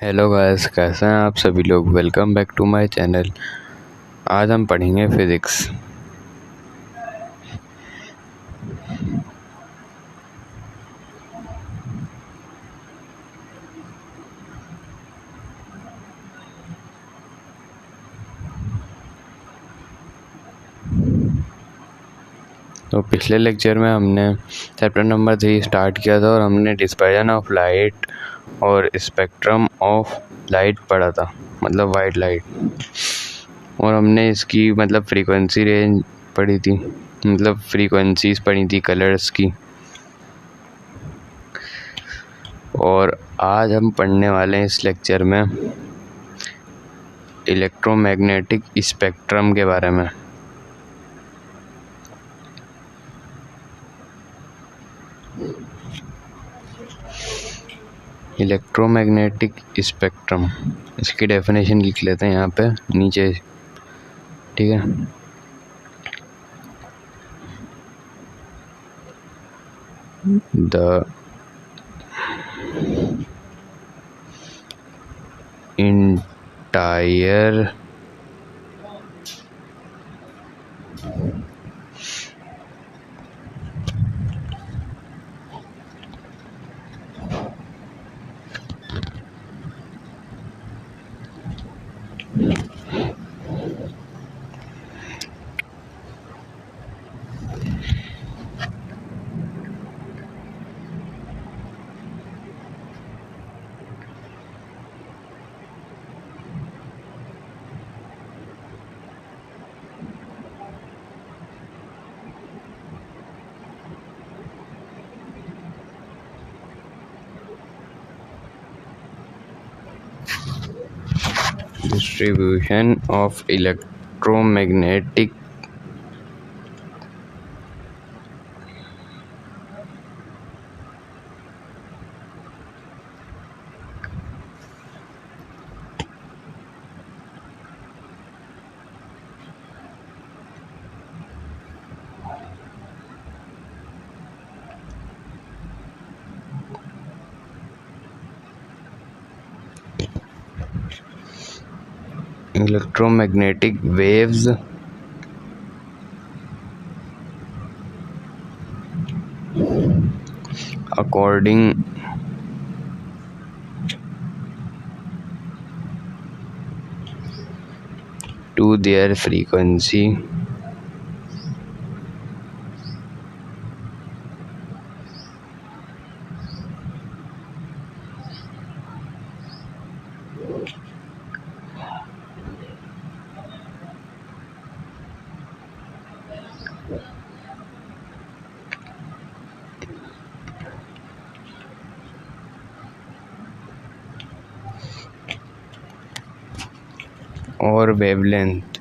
Hello guys, कैसे हैं आप सभी लोग। Welcome back to my channel. आज हम पढ़ेंगे फिज़िक्स। तो पिछले लेक्चर में हमने चैप्टर नंबर 3 स्टार्ट किया था और हमने डिस्पर्जन ऑफ लाइट और स्पेक्ट्रम ऑफ लाइट पढ़ा था, मतलब वाइट लाइट। और हमने इसकी फ्रीक्वेंसी रेंज पढ़ी थी, फ्रीक्वेंसीज पढ़ी थी कलर्स की। और आज हम पढ़ने वाले हैं इस लेक्चर में इलेक्ट्रोमैग्नेटिक स्पेक्ट्रम के बारे में। इलेक्ट्रोमैग्नेटिक स्पेक्ट्रम, इसकी डेफिनेशन लिख लेते हैं यहाँ पे नीचे, ठीक है। The entire distribution of electromagnetic waves according to their frequency or wavelength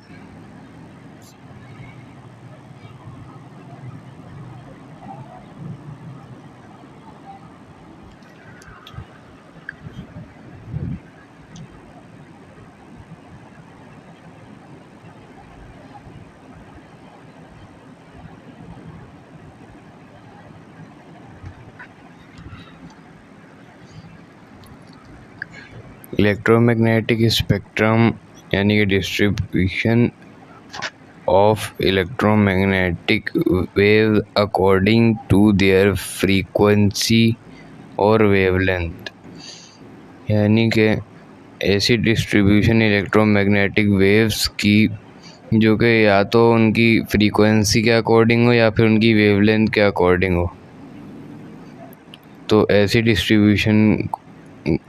electromagnetic spectrum यानी कि distribution of electromagnetic wave according to their frequency और वेवलेंथ, यानी कि ऐसी डिस्ट्रीब्यूशन इलेक्ट्रोमैग्नेटिक वेव्स की जो कि या तो उनकी फ्रीक्वेंसी के अकॉर्डिंग हो या फिर उनकी वेवलेंथ के अकॉर्डिंग हो। तो ऐसी डिस्ट्रीब्यूशन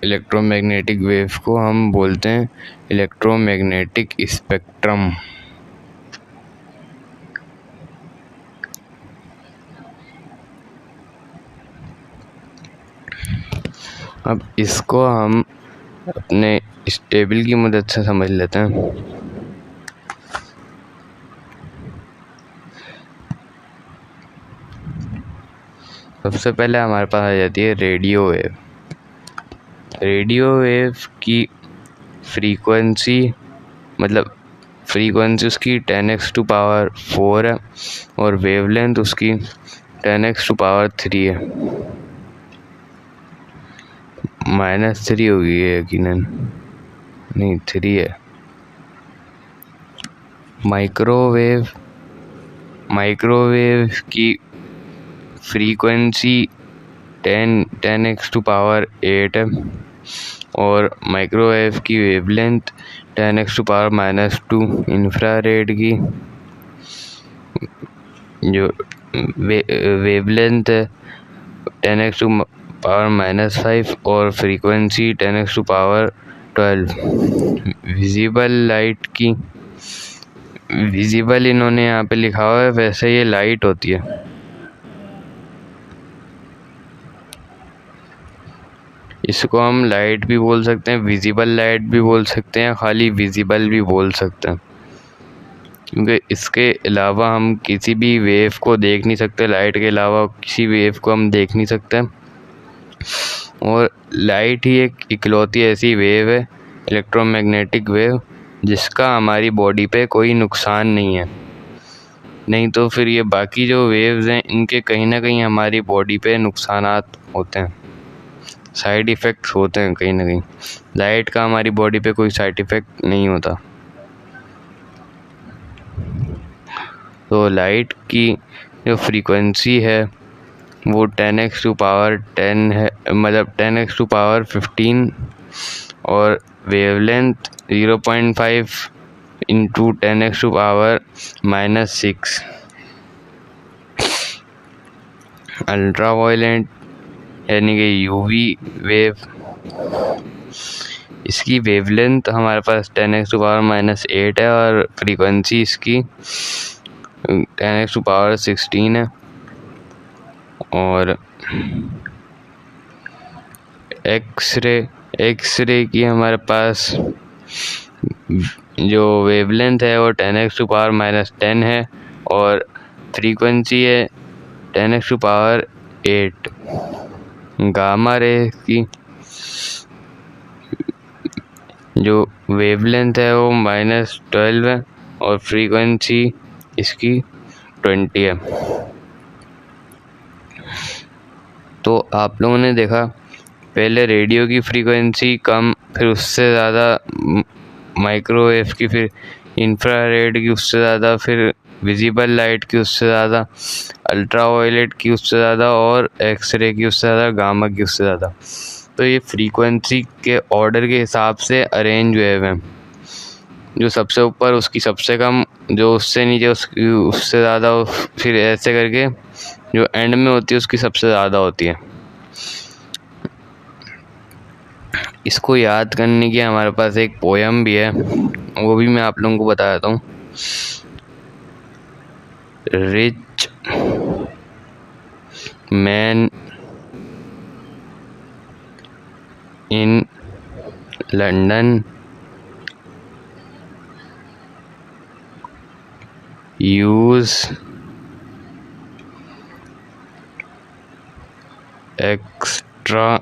इलेक्ट्रोमैग्नेटिक वेव को हम बोलते हैं इलेक्ट्रोमैग्नेटिक स्पेक्ट्रम। अब इसको हम अपने इस टेबल की मदद से समझ लेते हैं। सबसे पहले हमारे पास आ जाती है रेडियो वेव। रेडियो वेव की फ्रीक्वेंसी उसकी 10⁻⁴ है और वेवलेंथ उसकी 10⁻³ है। -3 होगी ये यकीनन, नहीं 3 है। माइक्रोवेव की फ्रीक्वेंसी 10⁻⁸ है और माइक्रोवेव की वेवलेंथ 10⁻⁻²। इंफ्रारेड की जो वेवलेंथ है 10⁻⁻5 और फ्रीक्वेंसी 10⁻12। विजिबल इन्होंने यहाँ पे लिखा हुआ है, वैसे ये लाइट होती है। इसको हम लाइट भी बोल सकते हैं, विजिबल लाइट भी बोल सकते हैं, खाली विजिबल भी बोल सकते हैं, क्योंकि इसके अलावा हम किसी भी वेव को देख नहीं सकते। लाइट के अलावा किसी वेव को हम देख नहीं सकते। और लाइट ही एक इकलौती ऐसी वेव है, इलेक्ट्रोमैग्नेटिक वेव, जिसका हमारी बॉडी पे कोई नुकसान नहीं है। नहीं तो फिर ये बाकी जो वेव्स हैं इनके कहीं ना कहीं हमारी बॉडी पे नुकसानात होते हैं, साइड इफ़ेक्ट्स होते हैं कहीं ना कहीं। लाइट का हमारी बॉडी पे कोई साइड इफ़ेक्ट नहीं होता। तो लाइट की जो फ्रीक्वेंसी है वो 10⁻10 है, मतलब 10⁻15, और वेवलेंथ 0.5 × 10⁻⁻6। अल्ट्रावायलेट यानी कि यूवी वेव, इसकी वेवलेंथ हमारे पास 10⁻⁻8 है और फ्रीक्वेंसी इसकी 10⁻16 है। और एक्सरे की हमारे पास जो वेवलेंथ है वो 10⁻⁻10 है और फ्रीक्वेंसी है 10⁻8। गामा रे की जो वेवलेंथ है वो -12 है और फ्रीक्वेंसी इसकी 20 है। तो आप लोगों ने देखा पहले रेडियो की फ्रीक्वेंसी कम, फिर उससे ज़्यादा माइक्रोवेव की, फिर इंफ्रारेड की उससे ज़्यादा, फिर विजिबल लाइट की उससे ज़्यादा, अल्ट्रावायलेट की उससे ज़्यादा और एक्सरे की उससे ज़्यादा, गामा की उससे ज़्यादा। तो ये फ्रीक्वेंसी के ऑर्डर के हिसाब से अरेंज वेव हैं। जो सबसे ऊपर उसकी सबसे कम, जो उससे नीचे उसकी उससे ज़्यादा, फिर ऐसे करके जो एंड में होती है उसकी सबसे ज़्यादा होती है। इसको याद करने की हमारे पास एक पोयम भी है, वो भी मैं आप लोगों को बता देता हूँ। Rich man in London use extra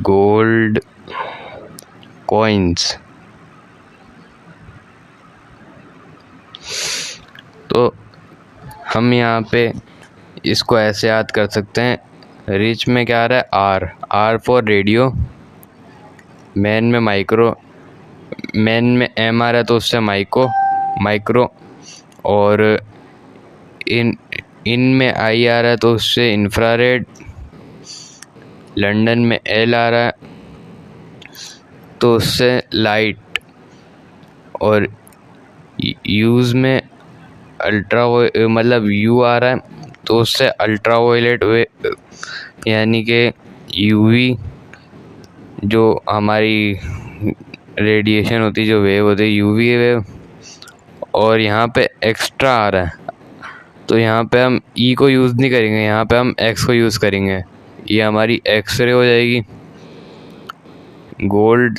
gold coins. तो हम यहाँ पे इसको ऐसे याद कर सकते हैं, रिच में क्या आ रहा है, आर फॉर रेडियो, मैन में माइक्रो, मैन में एम आ रहा है तो उससे माइक्रो, और इन में आई आ रहा है तो उससे इंफ्रारेड, लंदन में एल आ रहा है तो उससे लाइट, और यूज़ में मतलब यू आ रहा है तो उससे अल्ट्रावायलेट यानी कि यूवी, जो हमारी रेडिएशन होती है, जो वेव होती है यूवी वेव। और यहाँ पे एक्स्ट्रा आ रहा है तो यहाँ पे हम ई को यूज़ नहीं करेंगे, यहाँ पे हम एक्स को यूज़ करेंगे। ये हमारी एक्सरे हो जाएगी। गोल्ड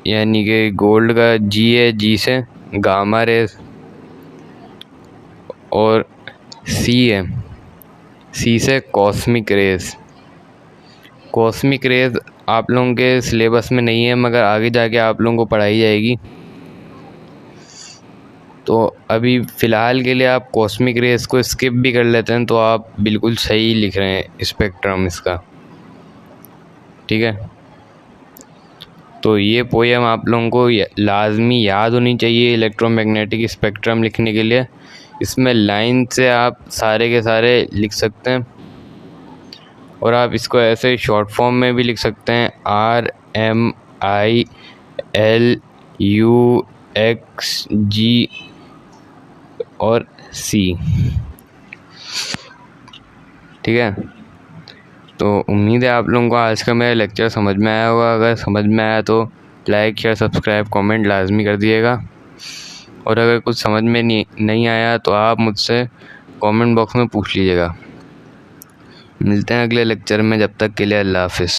यानी कि गोल्ड का जी है, जी से गामा रेज, और सी है, सी से कॉस्मिक रेज। कॉस्मिक रेज आप लोगों के सिलेबस में नहीं है, मगर आगे जाके आप लोगों को पढ़ाई जाएगी। तो अभी फ़िलहाल के लिए आप कॉस्मिक रेस को स्किप भी कर लेते हैं तो आप बिल्कुल सही लिख रहे हैं स्पेक्ट्रम इसका, ठीक है। तो ये पोएम आप लोगों को लाजमी याद होनी चाहिए इलेक्ट्रोमैग्नेटिक स्पेक्ट्रम लिखने के लिए। इसमें लाइन से आप सारे के सारे लिख सकते हैं और आप इसको ऐसे शॉर्ट फॉर्म में भी लिख सकते हैं, RMILUXG और C, ठीक है। तो उम्मीद है आप लोगों को आज का मेरा लेक्चर समझ में आया होगा। अगर समझ में आया तो लाइक शेयर सब्सक्राइब कमेंट लाजमी कर दिएगा, और अगर कुछ समझ में नहीं आया तो आप मुझसे कमेंट बॉक्स में पूछ लीजिएगा। मिलते हैं अगले लेक्चर में, जब तक के लिए अल्लाह हाफिज़।